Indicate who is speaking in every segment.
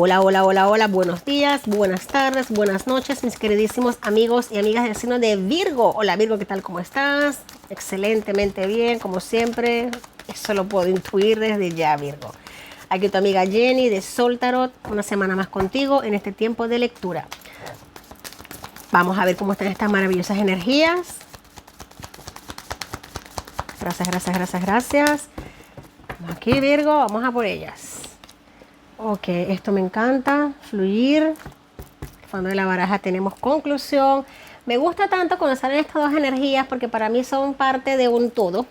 Speaker 1: Hola, hola, hola, hola, buenos días, buenas tardes, buenas noches, mis queridísimos amigos y amigas del signo de Virgo. Hola Virgo, ¿qué tal? ¿Cómo estás? Excelentemente bien, como siempre. Eso lo puedo intuir desde ya, Virgo. Aquí tu amiga Jenny de Sol Tarot, una semana más contigo en este tiempo de lectura. Vamos a ver cómo están estas maravillosas energías. Gracias, gracias, gracias, gracias. Vamos aquí, Virgo, vamos a por ellas. Ok, esto me encanta, fluir. El fondo de la baraja tenemos conclusión. Me gusta tanto cuando salen estas dos energías porque para mí son parte de un todo.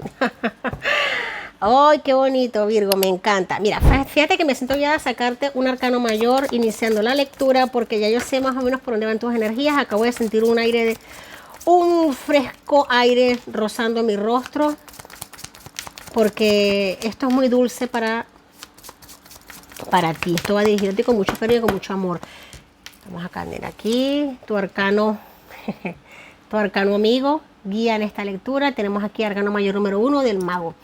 Speaker 1: ¡Ay, qué bonito, Virgo! Me encanta. Mira, fíjate que me siento ya a sacarte un arcano mayor iniciando la lectura porque ya yo sé más o menos por dónde van tus energías. Acabo de sentir un fresco aire rozando mi rostro porque esto es muy dulce para ti. Esto va dirigido a ti con mucho cariño y con mucho amor. Vamos a cambiar aquí tu arcano, tu arcano amigo, guía en esta lectura. Tenemos aquí arcano mayor número 1 del mago.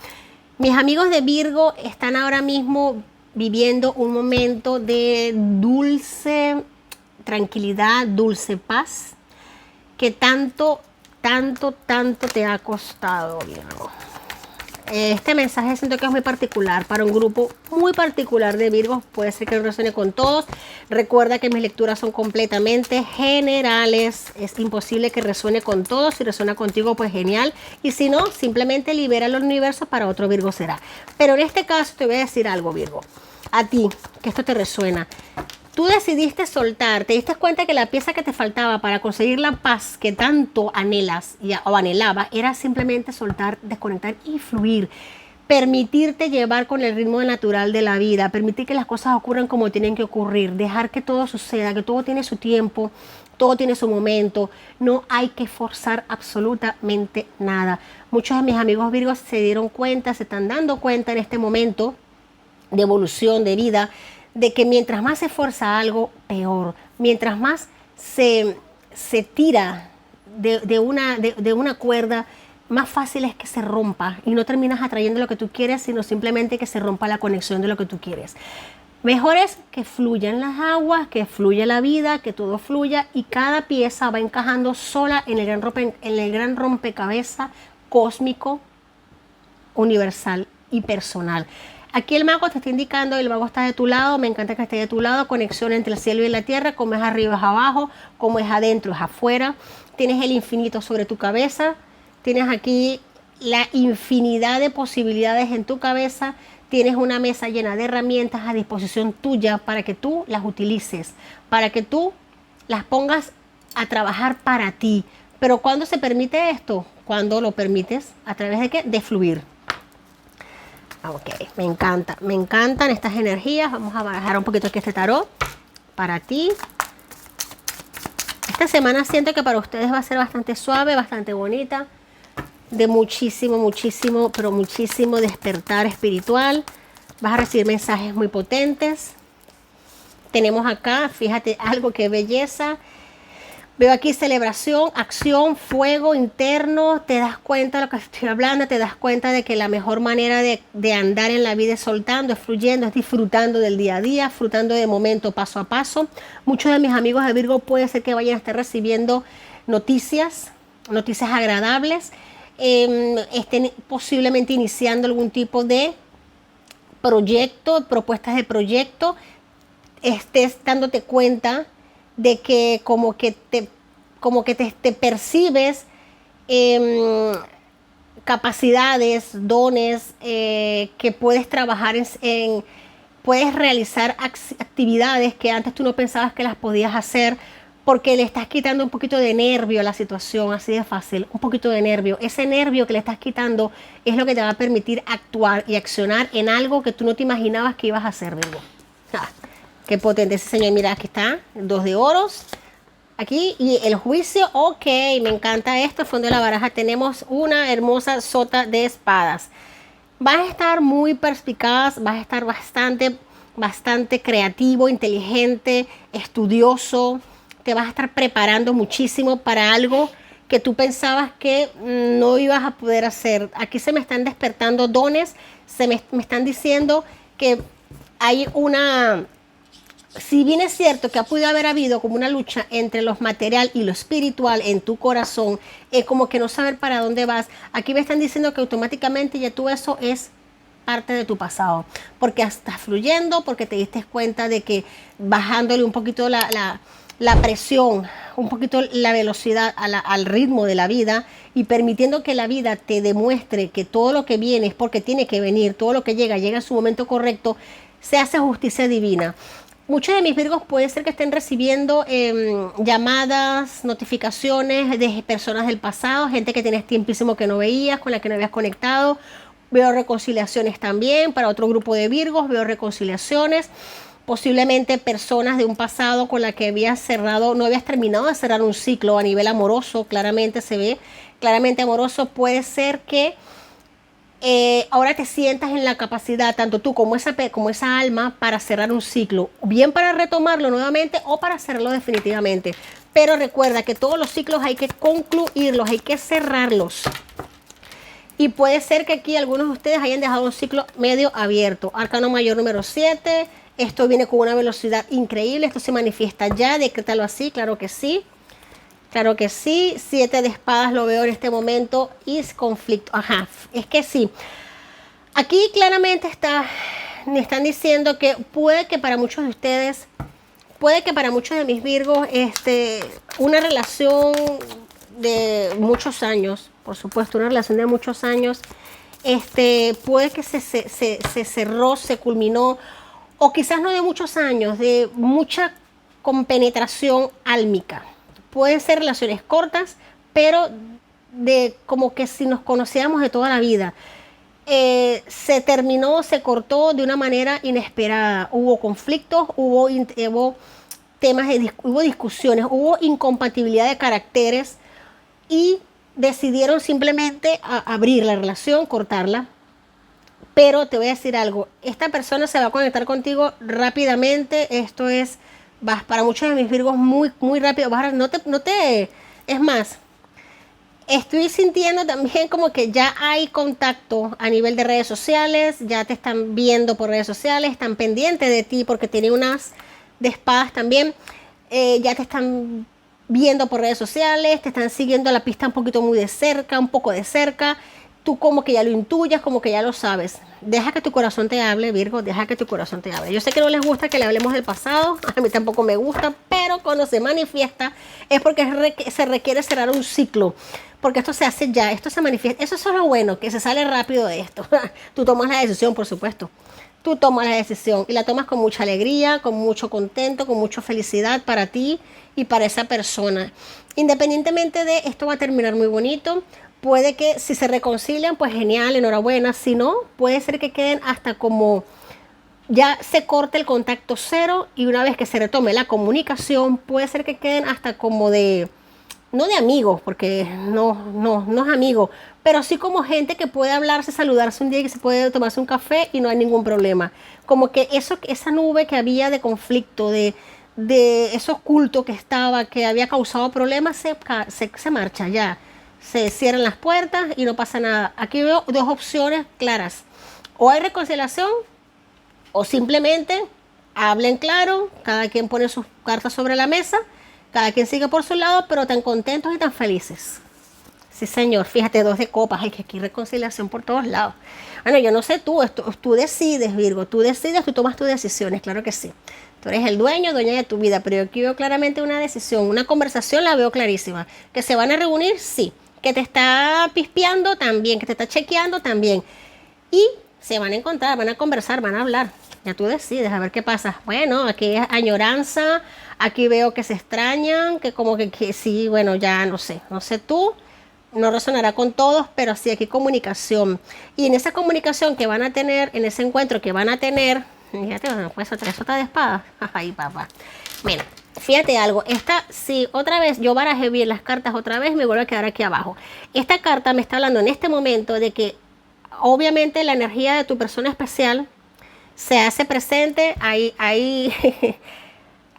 Speaker 1: Mis amigos de Virgo están ahora mismo viviendo un momento de dulce tranquilidad, dulce paz, que tanto te ha costado, Virgo. Este mensaje siento que es muy particular para un grupo muy particular de Virgos. Puede ser que no resuene con todos. Recuerda que mis lecturas son completamente generales. Es imposible que resuene con todos. Si resuena contigo, pues genial. Y si no, simplemente libera el universo, para otro Virgo será. Pero en este caso te voy a decir algo, Virgo. A ti, que esto te resuena. Tú decidiste soltar, te diste cuenta que la pieza que te faltaba para conseguir la paz que tanto anhelas o anhelabas era simplemente soltar, desconectar y fluir. Permitirte llevar con el ritmo natural de la vida, permitir que las cosas ocurran como tienen que ocurrir, dejar que todo suceda, que todo tiene su tiempo, todo tiene su momento. No hay que forzar absolutamente nada. Muchos de mis amigos Virgos se dieron cuenta, se están dando cuenta en este momento de evolución, de vida, de que mientras más se fuerza algo, peor. Mientras más se tira de una cuerda, más fácil es que se rompa y no terminas atrayendo lo que tú quieres, sino simplemente que se rompa la conexión de lo que tú quieres. Mejor es que fluyan las aguas, que fluya la vida, que todo fluya y cada pieza va encajando sola en el gran rompecabezas cósmico, universal y personal. Aquí el mago te está indicando, el mago está de tu lado, me encanta que esté de tu lado, conexión entre el cielo y la tierra, como es arriba es abajo, como es adentro es afuera, tienes el infinito sobre tu cabeza, tienes aquí la infinidad de posibilidades en tu cabeza, tienes una mesa llena de herramientas a disposición tuya para que tú las utilices, para que tú las pongas a trabajar para ti. Pero ¿cuándo se permite esto? Cuando lo permites, ¿a través de qué? De fluir. Ok, me encantan estas energías. Vamos a bajar un poquito aquí este tarot para ti. Esta semana siento que para ustedes va a ser bastante suave, bastante bonita, de muchísimo despertar espiritual. Vas a recibir mensajes muy potentes. Tenemos acá, fíjate, algo que belleza. Veo aquí celebración, acción, fuego interno. Te das cuenta de lo que estoy hablando, te das cuenta de que la mejor manera de andar en la vida es soltando, es fluyendo, es disfrutando del día a día, disfrutando de momento paso a paso. Muchos de mis amigos de Virgo puede ser que vayan a estar recibiendo noticias agradables, estén posiblemente iniciando algún tipo de proyecto, propuestas de proyecto, estés dándote cuenta de que como que te percibes capacidades, dones, que puedes trabajar puedes realizar actividades que antes tú no pensabas que las podías hacer porque le estás quitando un poquito de nervio a la situación, así de fácil, un poquito de nervio. Ese nervio que le estás quitando es lo que te va a permitir actuar y accionar en algo que tú no te imaginabas que ibas a hacer, Virgo. Qué potente ese señor. Mira, aquí está, 2 de oros. Aquí, y el juicio, ok, me encanta esto. Al fondo de la baraja tenemos una hermosa sota de espadas. Vas a estar muy perspicaz, vas a estar bastante creativo, inteligente, estudioso. Te vas a estar preparando muchísimo para algo que tú pensabas que no ibas a poder hacer. Aquí se me están despertando dones, me están diciendo que hay una Si bien es cierto que ha podido haber habido como una lucha entre lo material y lo espiritual en tu corazón, como que no saber para dónde vas, aquí me están diciendo que automáticamente ya tú eso es parte de tu pasado, porque estás fluyendo, porque te diste cuenta de que bajándole un poquito la presión, un poquito la velocidad al ritmo de la vida y permitiendo que la vida te demuestre que todo lo que viene es porque tiene que venir, todo lo que llega en su momento correcto, se hace justicia divina. Muchos de mis Virgos puede ser que estén recibiendo llamadas, notificaciones de personas del pasado, gente que tienes tiempísimo que no veías, con la que no habías conectado. Veo reconciliaciones también para otro grupo de Virgos, veo reconciliaciones. Posiblemente personas de un pasado con la que habías cerrado, no habías terminado de cerrar un ciclo a nivel amoroso, claramente se ve, claramente amoroso. Puede ser que ahora te sientas en la capacidad, tanto tú como esa alma, para cerrar un ciclo, bien para retomarlo nuevamente o para cerrarlo definitivamente. Pero recuerda que todos los ciclos hay que concluirlos, hay que cerrarlos. Y puede ser que aquí algunos de ustedes hayan dejado un ciclo medio abierto. Arcano mayor número 7. Esto viene con una velocidad increíble. Esto se manifiesta ya. Decrétalo así, claro que sí. Claro que sí. 7 de espadas lo veo en este momento. Y es conflicto. Ajá, es que sí. Aquí claramente me están diciendo que puede que para muchos de ustedes, puede que para muchos de mis Virgos, una relación de muchos años, por supuesto, una relación de muchos años, puede que se cerró, se culminó, o quizás no de muchos años, de mucha compenetración álmica. Pueden ser relaciones cortas, pero de como que si nos conocíamos de toda la vida. Se terminó, se cortó de una manera inesperada. Hubo conflictos, hubo temas, hubo discusiones, hubo incompatibilidad de caracteres y decidieron simplemente abrir la relación, cortarla. Pero te voy a decir algo, esta persona se va a conectar contigo rápidamente. Esto es, para muchos de mis Virgos, muy, muy rápido. Es más, estoy sintiendo también como que ya hay contacto a nivel de redes sociales, ya te están viendo por redes sociales, están pendientes de ti porque tiene unas de espadas también, ya te están viendo por redes sociales, te están siguiendo la pista un poquito muy de cerca, un poco de cerca. Tú como que ya lo intuyas, como que ya lo sabes. Deja que tu corazón te hable, Virgo, deja que tu corazón te hable. Yo sé que no les gusta que le hablemos del pasado, a mí tampoco me gusta, pero cuando se manifiesta es porque se requiere cerrar un ciclo, porque esto se hace ya, esto se manifiesta. Eso es lo bueno, que se sale rápido de esto. Tú tomas la decisión, por supuesto. Tú tomas la decisión y la tomas con mucha alegría, con mucho contento, con mucha felicidad para ti y para esa persona. Independientemente de esto, va a terminar muy bonito. Puede que si se reconcilian, pues genial, enhorabuena. Si no, puede ser que queden hasta como ya se corte el contacto cero y una vez que se retome la comunicación, puede ser que queden hasta como no de amigos, porque no es amigo, pero sí como gente que puede hablarse, saludarse un día y que se puede tomarse un café y no hay ningún problema. Como que esa nube que había de conflicto, de eso oculto que había causado problemas, se marcha ya. Se cierran las puertas y no pasa nada. Aquí veo dos opciones claras. O hay reconciliación o simplemente hablen claro, cada quien pone sus cartas sobre la mesa, cada quien sigue por su lado, pero tan contentos y tan felices. Sí, señor. Fíjate, 2 de copas. Ay, que aquí reconciliación por todos lados. Bueno, yo no sé tú decides, Virgo. Tú decides, tú tomas tus decisiones, claro que sí. Tú eres el dueño, dueña de tu vida, pero yo aquí veo claramente una decisión, una conversación la veo clarísima. ¿Que se van a reunir? Sí. ¿Que te está pispeando? También. ¿Que te está chequeando? También. Y se van a encontrar, van a conversar, van a hablar. Ya tú decides, a ver qué pasa. Bueno, aquí es añoranza, aquí veo que se extrañan, que como que sí, bueno, ya no sé tú, no resonará con todos, pero sí aquí comunicación. Y en esa comunicación que van a tener, en ese encuentro que van a tener, fíjate, pues otra sota de espada. Ay, papá. Mira, fíjate algo, si otra vez yo barajé bien las cartas otra vez, me vuelvo a quedar aquí abajo. Esta carta me está hablando en este momento de que obviamente la energía de tu persona especial se hace presente, ahí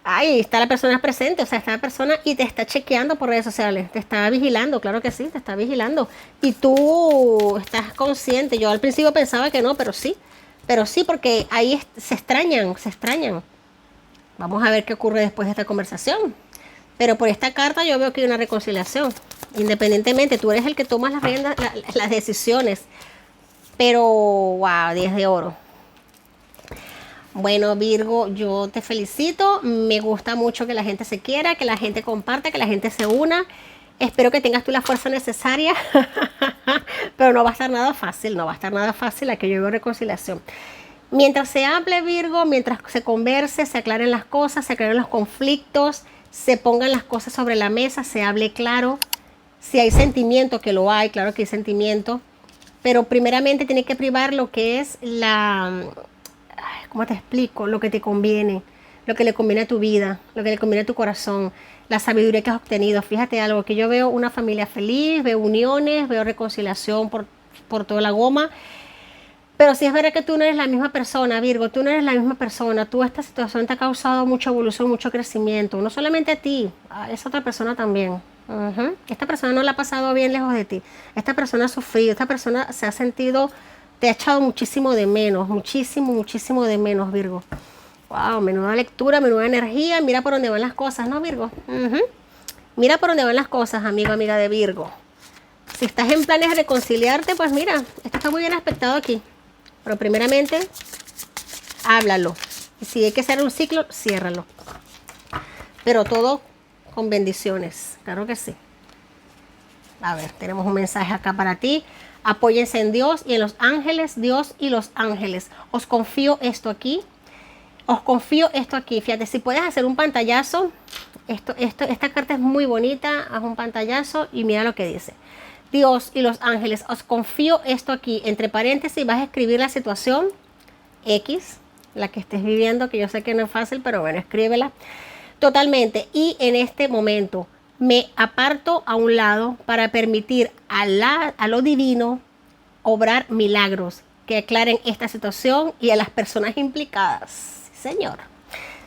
Speaker 1: está la persona presente, o sea, está la persona y te está chequeando por redes sociales, te está vigilando, claro que sí, te está vigilando. Y tú estás consciente, yo al principio pensaba que no, pero sí, porque ahí se extrañan. Vamos a ver qué ocurre después de esta conversación. Pero por esta carta yo veo que hay una reconciliación. Independientemente, tú eres el que tomas las riendas, las decisiones. Pero, wow, 10 de oro. Bueno, Virgo, yo te felicito. Me gusta mucho que la gente se quiera, que la gente comparta, que la gente se una. Espero que tengas tú la fuerza necesaria. Pero no va a estar nada fácil, no va a estar nada fácil. Aquí yo veo reconciliación. Mientras se hable, Virgo, mientras se converse, se aclaren las cosas, se aclaren los conflictos, se pongan las cosas sobre la mesa, se hable claro. Si hay sentimiento, que lo hay, claro que hay sentimiento. Pero primeramente tiene que privar lo que es ¿cómo te explico? Lo que te conviene, lo que le conviene a tu vida, lo que le conviene a tu corazón, la sabiduría que has obtenido. Fíjate algo, que yo veo una familia feliz, veo uniones, veo reconciliación por toda la goma. Pero si es verdad que tú no eres la misma persona, Virgo, tú no eres la misma persona. Esta situación te ha causado mucha evolución, mucho crecimiento. No solamente a ti, a esa otra persona también. Esta persona no la ha pasado bien lejos de ti. Esta persona ha sufrido, esta persona se ha sentido, te ha echado muchísimo de menos, muchísimo de menos, Virgo. Wow, menuda lectura, menuda energía. Mira por dónde van las cosas, ¿no, Virgo? Mira por dónde van las cosas, amigo, amiga de Virgo. Si estás en planes de reconciliarte, pues mira, esto está muy bien aspectado aquí. Pero primeramente, háblalo. Y si hay que cerrar un ciclo, ciérralo. Pero todo con bendiciones. Claro que sí. A ver, tenemos un mensaje acá para ti. Apóyense en Dios y en los ángeles. Dios y los ángeles. Os confío esto aquí. Os confío esto aquí. Fíjate, si puedes hacer un pantallazo. Esta carta es muy bonita. Haz un pantallazo y mira lo que dice. Dios y los ángeles, os confío esto aquí. Entre paréntesis vas a escribir la situación X, la que estés viviendo, que yo sé que no es fácil, pero bueno, escríbela. Totalmente. Y en este momento me aparto a un lado para permitir a lo divino obrar milagros que aclaren esta situación y a las personas implicadas. Sí, señor.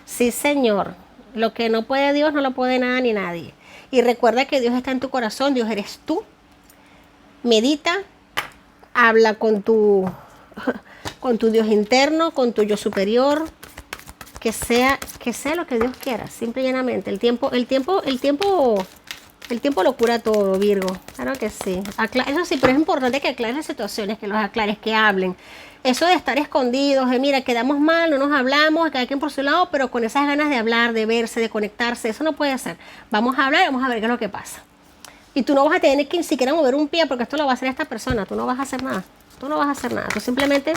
Speaker 1: Sí, señor. Lo que no puede Dios, no lo puede nada ni nadie. Y recuerda que Dios está en tu corazón, Dios eres tú. Medita, habla con tu Dios interno, con tu yo superior, que sea lo que Dios quiera, simple y llanamente. El tiempo lo cura todo, Virgo. Claro que sí. Eso sí, pero es importante que aclares las situaciones, que los aclares, que hablen. Eso de estar escondidos, de mira, quedamos mal, no nos hablamos, cada quien por su lado, pero con esas ganas de hablar, de verse, de conectarse, eso no puede ser. Vamos a hablar y vamos a ver qué es lo que pasa. Y tú no vas a tener que ni siquiera mover un pie porque esto lo va a hacer esta persona. Tú no vas a hacer nada. Tú no vas a hacer nada. Tú simplemente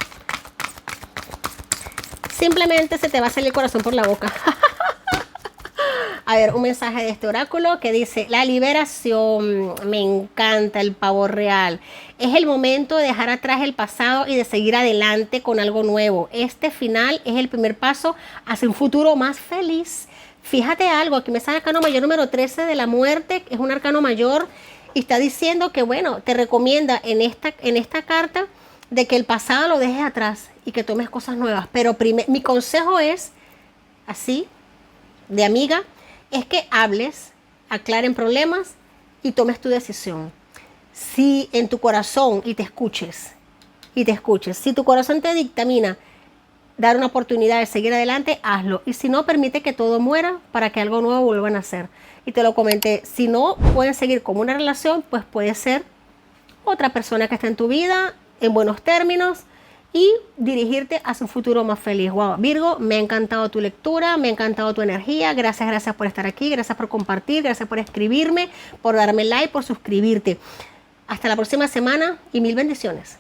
Speaker 1: se te va a salir el corazón por la boca. A ver, un mensaje de este oráculo que dice, la liberación, me encanta el pavo real. Es el momento de dejar atrás el pasado y de seguir adelante con algo nuevo. Este final es el primer paso hacia un futuro más feliz. Fíjate algo, aquí me sale el arcano mayor número 13 de la muerte, es un arcano mayor y está diciendo que, bueno, te recomienda en esta carta de que el pasado lo dejes atrás y que tomes cosas nuevas. Pero mi consejo es, así, de amiga, es que hables, aclaren problemas y tomes tu decisión. Si en tu corazón y te escuches, si tu corazón te dictamina dar una oportunidad de seguir adelante, hazlo. Y si no, permite que todo muera para que algo nuevo vuelva a nacer. Y te lo comenté, si no pueden seguir como una relación, pues puede ser otra persona que está en tu vida, en buenos términos, y dirigirte hacia un futuro más feliz. Wow, Virgo, me ha encantado tu lectura, me ha encantado tu energía. Gracias por estar aquí, gracias por compartir, gracias por escribirme, por darme like, por suscribirte. Hasta la próxima semana y mil bendiciones.